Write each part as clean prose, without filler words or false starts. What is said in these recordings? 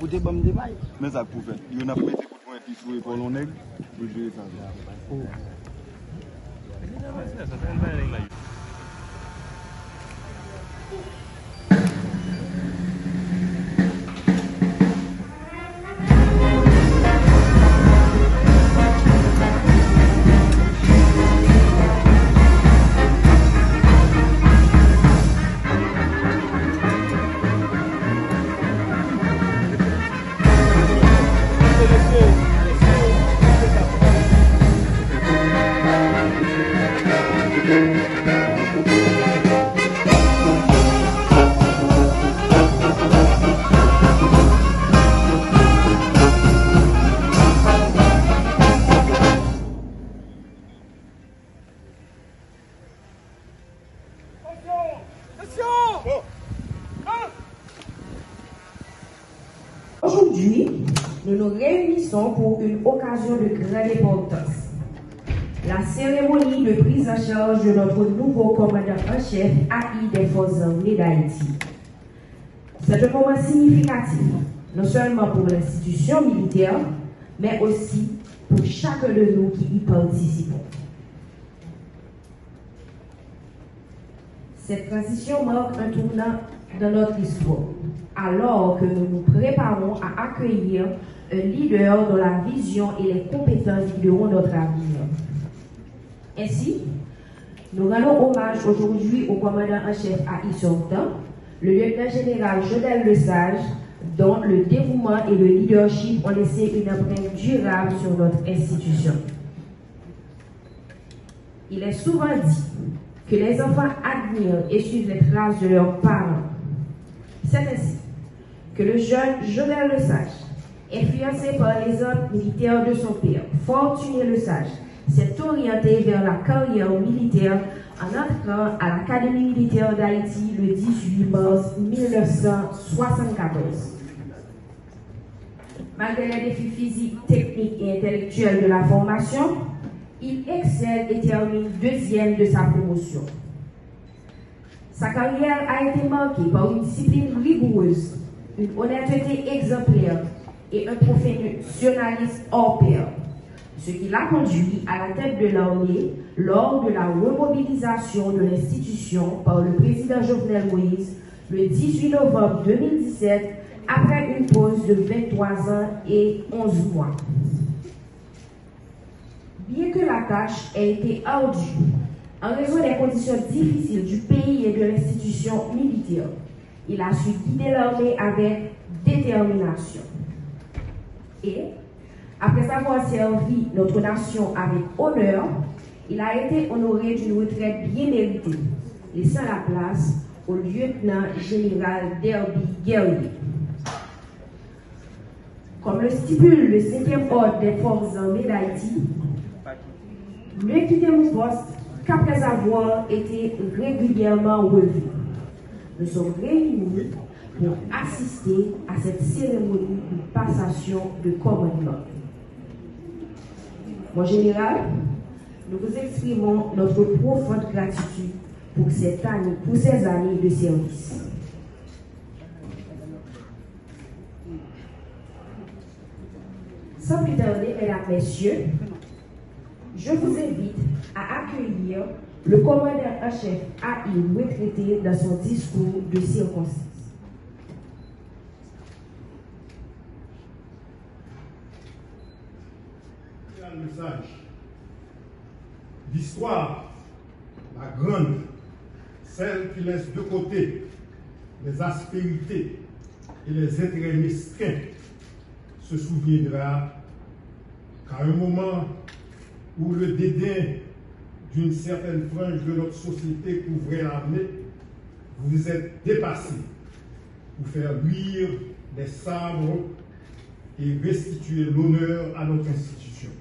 côté bam de bail. Mais ça pour faire. Il y en a prêté pour un petit souhait pour l'on est. Pour jouer ça. Aujourd'hui, nous nous réunissons pour une occasion de grande importance. La cérémonie de prise en charge de notre nouveau commandant en chef AI des Forces armées d'Haïti. C'est un moment significatif, non seulement pour l'institution militaire, mais aussi pour chacun de nous qui y participons. Cette transition marque un tournant dans notre histoire, alors que nous nous préparons à accueillir un leader dont la vision et les compétences guideront notre avenir. Ainsi, nous rendons hommage aujourd'hui au commandant en chef AI sortant, le lieutenant général Jodel Lesage, dont le dévouement et le leadership ont laissé une empreinte durable sur notre institution. Il est souvent dit que les enfants admirent et suivent les traces de leurs parents. C'est ainsi que le jeune Jodel Lesage, influencé par les ordres militaires de son père, Fortuné Lesage, s'est orienté vers la carrière militaire en entrant à l'Académie militaire d'Haïti le 18 mars 1974. Malgré les défis physiques, techniques et intellectuels de la formation, il excelle et termine deuxième de sa promotion. Sa carrière a été marquée par une discipline rigoureuse, une honnêteté exemplaire et un professionnalisme hors pair, ce qui l'a conduit à la tête de l'armée lors de la remobilisation de l'institution par le président Jovenel Moïse le 18 novembre 2017 après une pause de 23 ans et 11 mois. Bien que la tâche ait été ardue, en raison des conditions difficiles du pays et de l'institution militaire, il a su guider l'armée avec détermination. Et, après avoir servi notre nation avec honneur, il a été honoré d'une retraite bien méritée, laissant la place au lieutenant général Derby Guerrier. Comme le stipule le 5e ordre des Forces armées d'Haïti, ne quitter mon poste qu'après avoir été régulièrement revu. Nous sommes réunis pour assister à cette cérémonie de passation de commandement. Mon général, nous vous exprimons notre profonde gratitude pour ces années de service. Sans plus tarder, mesdames, messieurs, je vous invite à accueillir le commandant en chef AI retraité dans son discours de circonstance. Le message. L'histoire, la grande, celle qui laisse de côté les aspérités et les intérêts mesquins, se souviendra qu'à un moment où le dédain d'une certaine frange de notre société couvrait l'armée, vous vous êtes dépassé pour faire luire des sabres et restituer l'honneur à notre institution.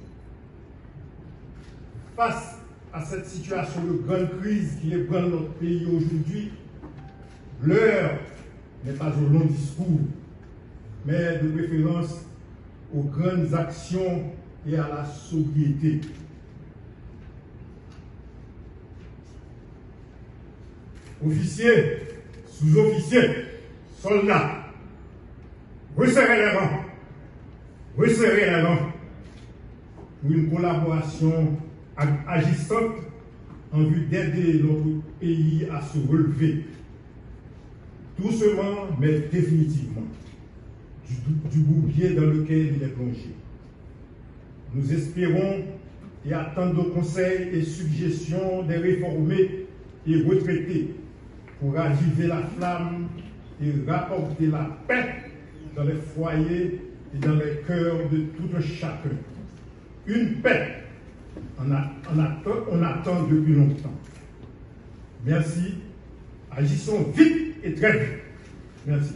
Face à cette situation de grande crise qui ébranle notre pays aujourd'hui, l'heure n'est pas au long discours, mais de préférence aux grandes actions et à la sobriété. Officiers, sous-officiers, soldats, resserrer les rangs. Resserrer les rangs pour une collaboration agissante en vue d'aider notre pays à se relever, doucement mais définitivement, du bourbier dans lequel il est plongé. Nous espérons et attendons conseils et suggestions des réformés et retraités pour raviver la flamme et rapporter la paix dans les foyers et dans les cœurs de tout un chacun. Une paix on attend depuis longtemps. Merci. Agissons vite et très vite. Merci.